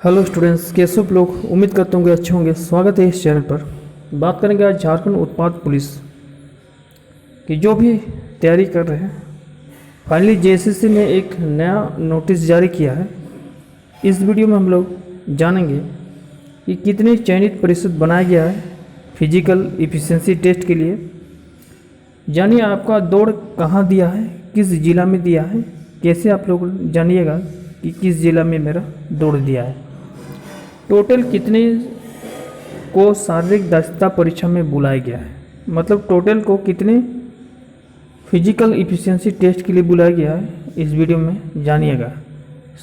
Hello students, कैसे हो लोग। उम्मीद करता हूँ कि अच्छे होंगे। स्वागत है इस चैनल पर। बात करेंगे आज झारखंड उत्पाद पुलिस की जो भी तैयारी कर रहे हैं। फाइनली जेएसएससी ने एक नया नोटिस जारी किया है। इस वीडियो में हम लोग जानेंगे कि कितनी चयनित प्रतिशत बनाया गया है फिजिकल इफिशिएंसी टेस्ट के लिए। जानिए आपका दौड़ कहाँ दिया है, किस ज़िला में दिया है, कैसे आप लोग जानिएगा कि किस ज़िला में मेरा दौड़ दिया है। टोटल कितने को शारीरिक दक्षता परीक्षा में बुलाया गया है, मतलब टोटल को कितने फिजिकल इफिशिएंसी टेस्ट के लिए बुलाया गया है, इस वीडियो में जानिएगा।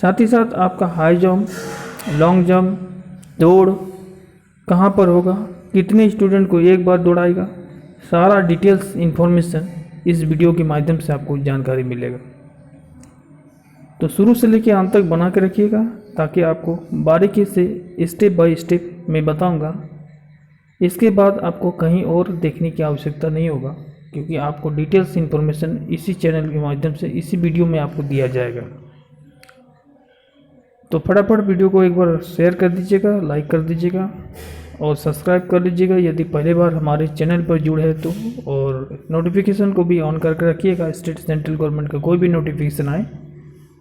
साथ ही साथ आपका हाई जंप, लॉन्ग जंप, दौड़ कहाँ पर होगा, कितने स्टूडेंट को एक बार दौड़ाएगा, सारा डिटेल्स इन्फॉर्मेशन इस वीडियो के माध्यम से आपको जानकारी मिलेगा। तो शुरू से लेकर अंत तक बना के रखिएगा ताकि आपको बारीकी से स्टेप बाय स्टेप मैं बताऊंगा। इसके बाद आपको कहीं और देखने की आवश्यकता नहीं होगा, क्योंकि आपको डिटेल्स इन्फॉर्मेशन इसी चैनल के माध्यम से इसी वीडियो में आपको दिया जाएगा। तो फटाफट वीडियो को एक बार शेयर कर दीजिएगा, लाइक कर दीजिएगा और सब्सक्राइब कर लीजिएगा यदि पहली बार हमारे चैनल पर जुड़े हैं तो। और नोटिफिकेशन को भी ऑन करके रखिएगा, स्टेट सेंट्रल गवर्नमेंट का कोई भी नोटिफिकेशन आए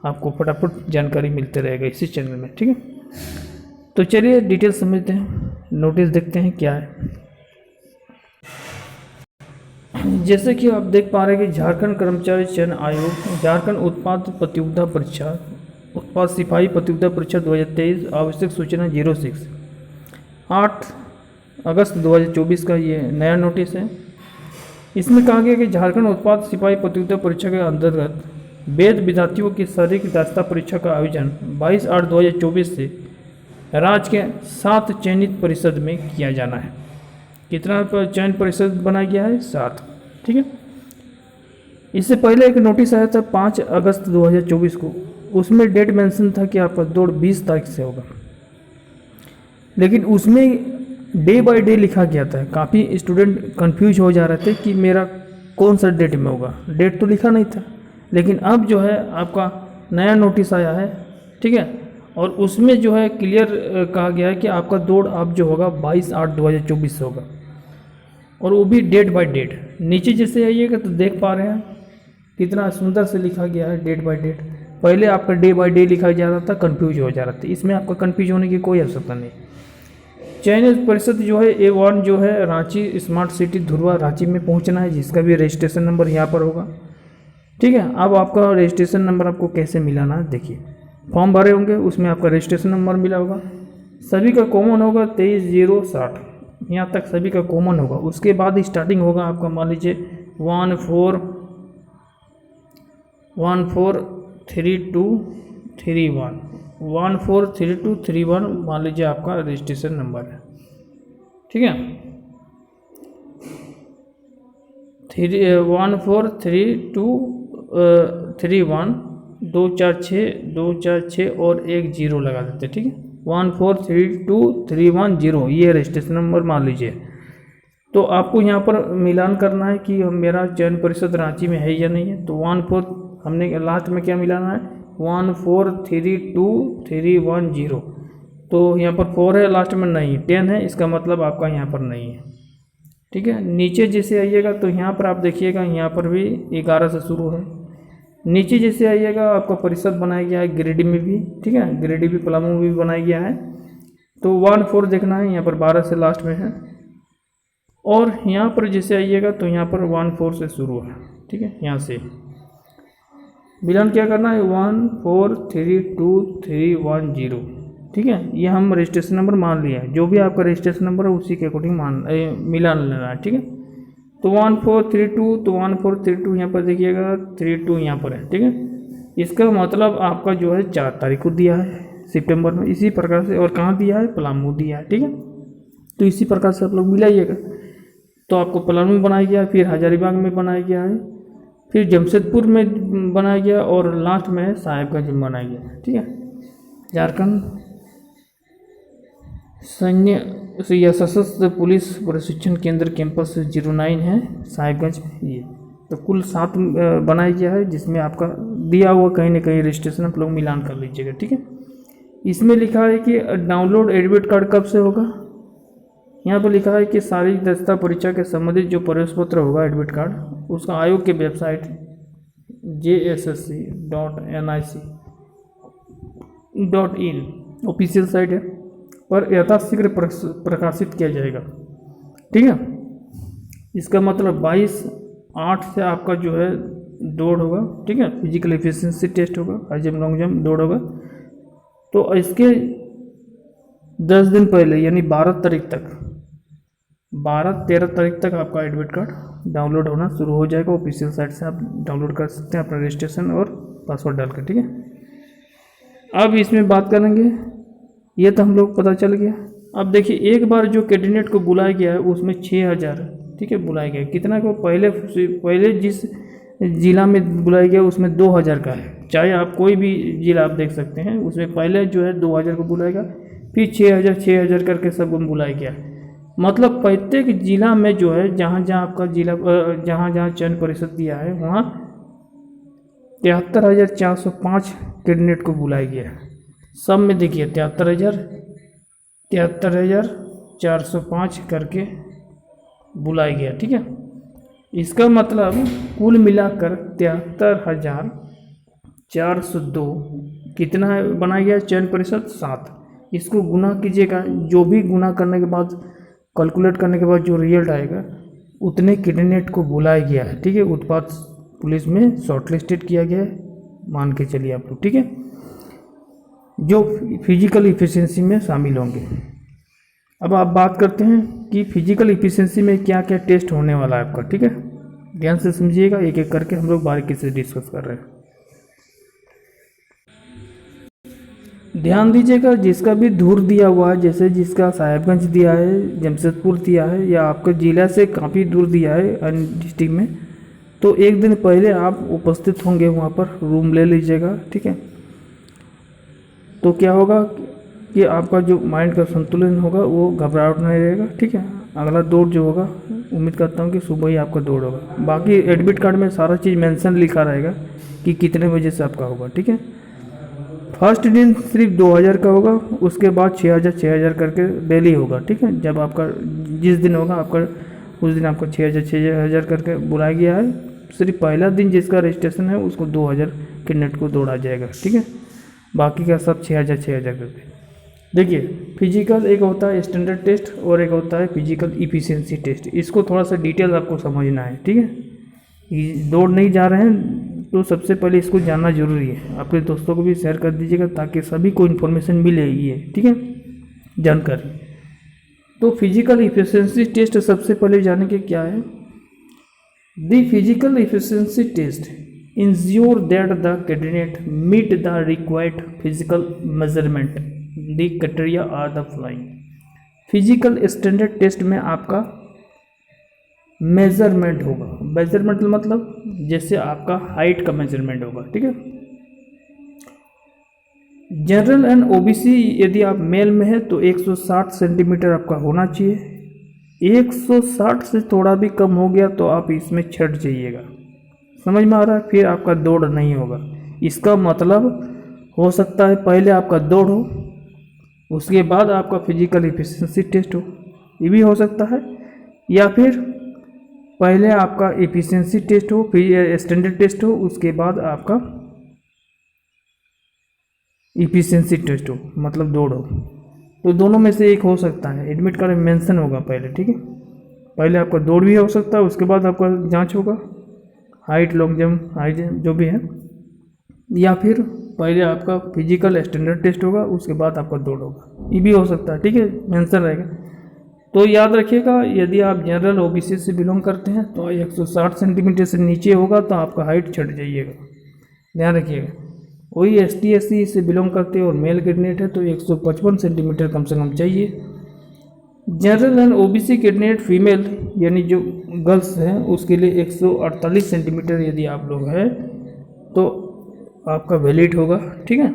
आपको फटाफट जानकारी मिलते रहेगा इसी चैनल में, ठीक है। तो चलिए डिटेल समझते हैं, नोटिस देखते हैं क्या है। जैसे कि आप देख पा रहे हैं कि झारखंड कर्मचारी चयन आयोग झारखंड उत्पाद प्रतियोगिता परीक्षा उत्पाद सिपाही प्रतियोगिता परीक्षा 2023 आवश्यक सूचना 06 8 अगस्त 2024 का ये नया नोटिस है। इसमें कहा गया कि झारखंड उत्पाद सिपाही प्रतियोगिता परीक्षा के अंतर्गत वैध विद्यार्थियों की शारीरिक दक्षता परीक्षा का आयोजन 22/8/2024 से राज्य के 7 चयनित परिषद में किया जाना है। कितना चयन परिषद बनाया गया है? 7, ठीक है। इससे पहले एक नोटिस आया था 5 अगस्त 2024 को, उसमें डेट मेंशन था कि आपका दौड़ 20 तारीख से होगा, लेकिन उसमें डे बाय डे लिखा गया था। काफ़ी स्टूडेंट कंफ्यूज हो जा रहे थे कि मेरा कौन सा डेट में होगा, डेट तो लिखा नहीं था। लेकिन अब जो है आपका नया नोटिस आया है, ठीक है, और उसमें जो है क्लियर कहा गया है कि आपका दौड़ अब जो होगा 22/8/2024 से होगा, और वो भी डेट बाय डेट। नीचे जैसे आइएगा तो देख पा रहे हैं कितना सुंदर से लिखा गया है डेट बाय डेट। पहले आपका डे बाय डे लिखा जा रहा था, कंफ्यूज हो जा रहा था। इसमें आपका कंफ्यूज होने की कोई आवश्यकता नहीं। चयनित परिषद जो है A1 जो है रांची स्मार्ट सिटी धुरवा रांची में पहुंचना है, जिसका भी रजिस्ट्रेशन नंबर यहाँ पर होगा, ठीक है। अब आपका रजिस्ट्रेशन नंबर आपको कैसे मिलाना है, देखिए फॉर्म भरे होंगे, उसमें आपका रजिस्ट्रेशन नंबर मिला होगा। सभी का कॉमन होगा 23/0/60, यहाँ तक सभी का कॉमन होगा। उसके बाद स्टार्टिंग होगा आपका, मान लीजिए 143231 143231 मान लीजिए आपका रजिस्ट्रेशन नंबर है, ठीक है। 143231 246 और एक 0 लगा देते, ठीक है। 143231 ये रजिस्ट्रेशन नंबर मान लीजिए। तो आपको यहाँ पर मिलान करना है कि मेरा चयन परिषद रांची में है या नहीं है। तो 14 हमने लास्ट में क्या मिलाना है, 143231 तो यहाँ पर 4 है, लास्ट में नहीं 10 है, इसका मतलब आपका यहाँ पर नहीं है, ठीक है। नीचे जैसे आइएगा तो यहाँ पर आप देखिएगा, यहाँ पर भी 11 से शुरू है। नीचे जैसे आइएगा आपका परिषद बनाया गया है गिरिडीह में भी, ठीक है, गिरिडीह भी पलामू में भी बनाया गया है। तो 14 देखना है, यहाँ पर 12 से लास्ट में है। और यहाँ पर जैसे आइएगा तो यहाँ पर 14 से शुरू है, ठीक है। यहाँ से मिलान क्या करना है, 143231 ठीक है। ये हम रजिस्ट्रेशन नंबर मान लिया है, जो भी आपका रजिस्ट्रेशन नंबर है उसी के अकॉर्डिंग मिलान लेना है, ठीक है। तो 1432 तो 1432 यहाँ पर देखिएगा 32 यहाँ पर है, ठीक है। इसका मतलब आपका जो है 4 तारीख को दिया है सितंबर में, इसी प्रकार से। और कहाँ दिया है, पलामू दिया है, ठीक है। तो इसी प्रकार से आप लोग मिलाइएगा। तो आपको पलामू में बनाया गया, फिर हजारीबाग में बनाया गया है, फिर जमशेदपुर में बनाया गया, और लास्ट में साहेबगंज में बनाया गया, ठीक है। झारखंड सैन्य या सशस्त्र पुलिस प्रशिक्षण केंद्र कैंपस 09 है साहेबगंज में ये। तो कुल 7 बनाया गया है, जिसमें आपका दिया हुआ कहीं ना कहीं रजिस्ट्रेशन आप लोग मिलान कर लीजिएगा, ठीक है। इसमें लिखा है कि डाउनलोड एडमिट कार्ड कब से होगा। यहाँ पर लिखा है कि शारीरिक दक्षता परीक्षा के संबंधित जो प्रवेश पत्र होगा एडमिट कार्ड, उसका आयोग के वेबसाइट JSSC.nic.in ऑफिशियल साइट है पर यथाशीघ्र प्रकाशित किया जाएगा। ठीक है, इसका मतलब 22/8 से आपका जो है दौड़ होगा। ठीक है, फिजिकल एफिशिएंसी टेस्ट होगा, हाई जंप लॉन्ग जंप दौड़ होगा। तो इसके 10 दिन पहले यानी 12-13 तारीख तक आपका एडमिट कार्ड डाउनलोड होना शुरू हो जाएगा। ऑफिशियल साइट से आप डाउनलोड कर सकते हैं अपना रजिस्ट्रेशन और पासवर्ड डालकर। ठीक है, अब इसमें बात करेंगे, ये तो हम लोग पता चल गया। अब देखिए, एक बार जो कैंडिडेट को बुलाया गया है उसमें 6000, ठीक है, बुलाया गया। कितना को पहले जिस जिला में बुलाया गया उसमें 2000 का है। चाहे आप कोई भी जिला आप देख सकते हैं, उसमें पहले जो है 2000 को बुलाएगा, फिर 6000 करके सबको बुलाया गया। मतलब प्रत्येक जिला में जो है जहाँ जहाँ आपका जिला जहाँ चयन परिषद दिया है वहाँ 73,405 कैंडिडेट को बुलाया गया है। सब में देखिए 73,405 करके बुलाया गया। ठीक है, इसका मतलब कुल मिलाकर 73,402 कितना बनाया गया चयन परिषद 7। इसको गुना कीजिएगा, जो भी गुना करने के बाद कैलकुलेट करने के बाद जो रिजल्ट आएगा उतने कैंडिडेट को बुलाया गया है। ठीक है, उत्पाद पुलिस में शॉर्टलिस्टेड किया गया है, मान के चलिए आप लोग। ठीक है, जो फिजिकल इफिशिएंसी में शामिल होंगे। अब आप बात करते हैं कि फिजिकल इफिशिएंसी में क्या क्या टेस्ट होने वाला है आपका। ठीक है, ध्यान से समझिएगा, एक एक करके हम लोग बारीकी से डिस्कस कर रहे हैं। ध्यान दीजिएगा, जिसका भी धूर दिया हुआ है, जैसे जिसका साहेबगंज दिया है, जमशेदपुर दिया है, या आपके जिला से काफ़ी दूर दिया है अन्य डिस्ट्रिक्ट में, तो एक दिन पहले आप उपस्थित होंगे वहाँ पर, रूम ले लीजिएगा। ठीक है, तो क्या होगा कि आपका जो माइंड का संतुलन होगा वो घबराहट नहीं रहेगा। ठीक है, अगला दौड़ जो होगा उम्मीद करता हूँ कि सुबह ही आपका दौड़ होगा। बाकी एडमिट कार्ड में सारा चीज़ मेंशन लिखा रहेगा कि कितने बजे से आपका होगा। ठीक है, फर्स्ट दिन सिर्फ 2000 का होगा, उसके बाद 6000 करके डेली होगा। ठीक है, जब आपका जिस दिन होगा आपका उस दिन आपको 6000 करके बुलाया गया है। सिर्फ पहला दिन जिसका रजिस्ट्रेशन है उसको 2000 कैंडिडेट को दौड़ा जाएगा। ठीक है, बाकी का सब 6000 करके। देखिए, फिजिकल एक होता है स्टैंडर्ड टेस्ट और एक होता है फिजिकल इफिशिएंसी टेस्ट। इसको थोड़ा सा डिटेल आपको समझना है। ठीक है, दौड़ नहीं जा रहे हैं तो सबसे पहले इसको जानना जरूरी है। आपके दोस्तों को भी शेयर कर दीजिएगा ताकि सभी को इन्फॉर्मेशन मिले ये। ठीक है, जानकारी। तो फिजिकल इफिशिएंसी टेस्ट सबसे पहले जानेंगे क्या है। The physical efficiency test ensure that the candidate meet the required physical measurement. The criteria are the following. Physical standard test में आपका मेजरमेंट होगा। मेजरमेंट मतलब जैसे आपका हाइट का मेजरमेंट होगा। ठीक है, जनरल एंड ओबीसी यदि आप मेल में है तो 160 सेंटीमीटर आपका होना चाहिए। 160 से थोड़ा भी कम हो गया तो आप इसमें छट जाइएगा। समझ में आ रहा है? फिर आपका दौड़ नहीं होगा। इसका मतलब हो सकता है पहले आपका दौड़ हो, उसके बाद आपका फिजिकल एफिशिएंसी टेस्ट हो, ये भी हो सकता है। या फिर पहले आपका एफिशिएंसी टेस्ट हो, फिर स्टैंडर्ड टेस्ट हो, उसके बाद आपका एफिशिएंसी टेस्ट हो, मतलब दौड़ हो। तो दोनों में से एक हो सकता है। एडमिट कार्ड में मेंशन होगा पहले। ठीक है, पहले आपका दौड़ भी हो सकता है, उसके बाद आपका जांच होगा, height long jump high jump जो भी है। या फिर पहले आपका फिजिकल स्टैंडर्ड टेस्ट होगा, उसके बाद आपका दौड़ होगा, ये भी हो सकता है। ठीक है, मेंशन रहेगा। तो याद रखिएगा, यदि आप जनरल ओबीसी से बिलोंग करते हैं तो 160 सेंटीमीटर से नीचे होगा तो आपका हाइट छट जाइएगा, ध्यान रखिएगा। वही ST SC से बिलोंग करते हैं और मेल कैंडिडेट है तो 155 सेंटीमीटर कम से कम चाहिए। General and OBC candidate female यानी जो गर्ल्स हैं उसके लिए 148 सेंटीमीटर यदि आप लोग हैं तो आपका वैलिड होगा। ठीक है,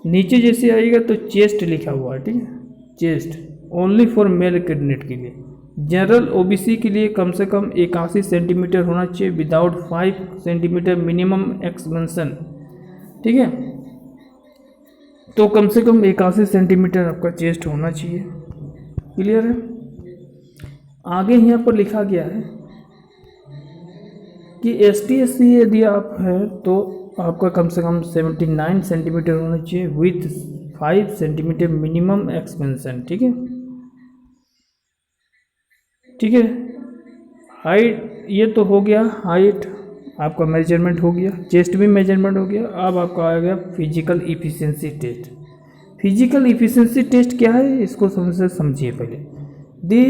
नीचे जैसे आएगा तो चेस्ट लिखा हुआ है। ठीक है, chest only for male candidate के लिए। जनरल ओबीसी के लिए कम से कम 81 सेंटीमीटर होना चाहिए विदाउट 5 सेंटीमीटर मिनिमम एक्सपेंशन। ठीक है, तो कम से कम 81 सेंटीमीटर आपका चेस्ट होना चाहिए। क्लियर है। आगे यहाँ पर लिखा गया है कि ST/SC यदि आप है तो आपका कम से कम 79 सेंटीमीटर होना चाहिए विथ 5 सेंटीमीटर मिनिमम एक्सपेंशन। ठीक है, ठीक है। हाइट ये तो हो गया, हाइट आपका मेजरमेंट हो गया, चेस्ट भी मेजरमेंट हो गया। अब आपका आ गया physical efficiency test. Physical efficiency test क्या है इसको समझिए पहले। दी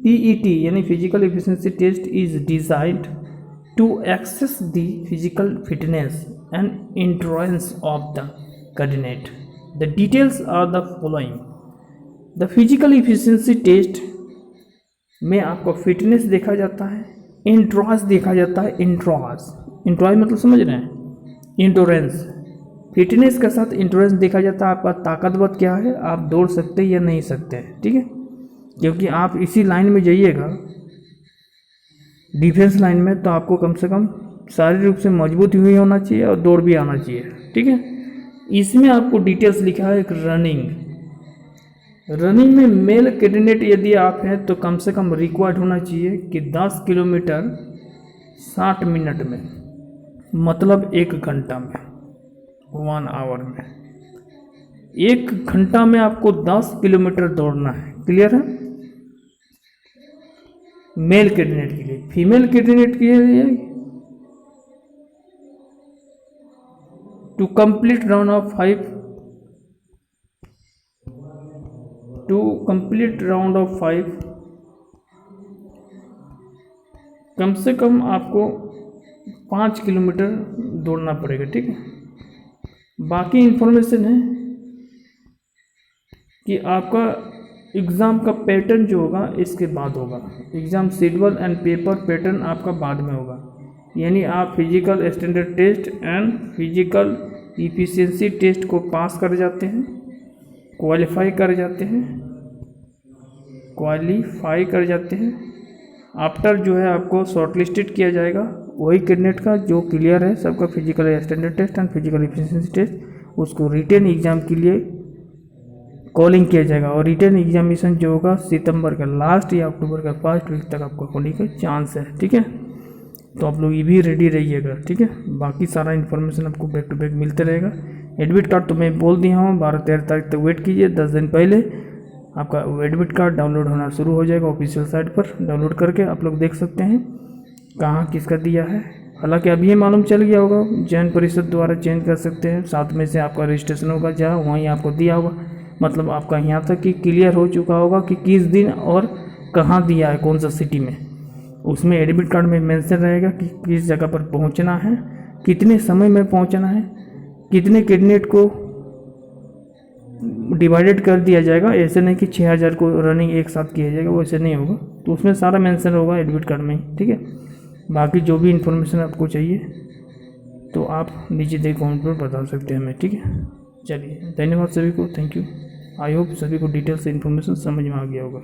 PET यानी physical efficiency test is designed to access the physical fitness and endurance of the candidate. The details are the following. The physical efficiency test में आपको fitness देखा जाता है, इंट्रांस देखा जाता है। इंट्रांस मतलब समझ रहे हैं, इंडोरेंस। फिटनेस के साथ इंडोरेंस देखा जाता है, आपका ताकतवर क्या है, आप दौड़ सकते हैं या नहीं सकते हैं। ठीक है, क्योंकि आप इसी लाइन में जाइएगा डिफेंस लाइन में, तो आपको कम से कम शारीरिक रूप से मजबूत हुई होना चाहिए और दौड़ भी आना चाहिए। ठीक है, इसमें आपको डिटेल्स लिखा है। एक रनिंग में मेल कैंडिडेट यदि आप हैं तो कम से कम रिक्वायर्ड होना चाहिए कि 10 किलोमीटर 60 मिनट में, मतलब 1 घंटा में, 1 आवर में, 1 घंटा में आपको 10 किलोमीटर दौड़ना है। क्लियर है, मेल कैंडिडेट के लिए। फीमेल कैंडिडेट के लिए टू कंप्लीट राउंड ऑफ 5 कम से कम आपको 5 किलोमीटर दौड़ना पड़ेगा। ठीक है, बाकी इंफॉर्मेशन है कि आपका एग्ज़ाम का पैटर्न जो होगा इसके बाद होगा। Exam schedule and paper pattern आपका बाद में होगा, यानी आप physical standard test and physical efficiency test को पास कर जाते हैं, क्वालिफाई कर जाते हैं। आफ्टर जो है आपको शॉर्टलिस्टेड किया जाएगा वही कैंडिडेट का जो क्लियर है सबका physical standard test and physical efficiency test, उसको रिटन एग्ज़ाम के लिए कॉलिंग किया जाएगा। और रिटन एग्जामिनेशन जो होगा सितंबर का लास्ट या अक्टूबर का फर्स्ट वीक तक आपको होने का चांस है। ठीक है, तो आप लोग ये भी रेडी रहिएगा। ठीक है, बाकी सारा इन्फॉर्मेशन आपको बैक टू बैक मिलते रहेगा। एडमिट कार्ड तो मैं बोल दिया हूँ, 12-13 तारीख तक वेट कीजिए। 10 दिन पहले आपका एडमिट कार्ड डाउनलोड होना शुरू हो जाएगा। ऑफिशियल साइट पर डाउनलोड करके आप लोग देख सकते हैं कहाँ किसका दिया है। हालांकि अभी ये मालूम चल गया होगा, चयन परिषद द्वारा चेंज कर सकते हैं। 7 में से आपका रजिस्ट्रेशन होगा जहाँ वहीं आपको दिया होगा, मतलब आपका यहाँ तक कि क्लियर हो चुका होगा कि किस दिन और कहाँ दिया है, कौन सा सिटी में। उसमें एडमिट कार्ड में मेंशन रहेगा कि किस जगह पर पहुँचना है, कितने समय में पहुँचना है, कितने कैंडिडेट को डिवाइडेड कर दिया जाएगा। ऐसे नहीं कि 6000 को रनिंग एक साथ किया जाएगा, वैसे नहीं होगा। तो उसमें सारा मेंशन होगा एडमिट कार्ड में ही। ठीक है, बाकी जो भी इन्फॉर्मेशन आपको चाहिए तो आप नीचे दे कमेंट पर बता सकते हैं हमें। ठीक है, चलिए धन्यवाद सभी को, थैंक यू। आई होप सभी को डिटेल से इन्फॉर्मेशन समझ में आ गया होगा।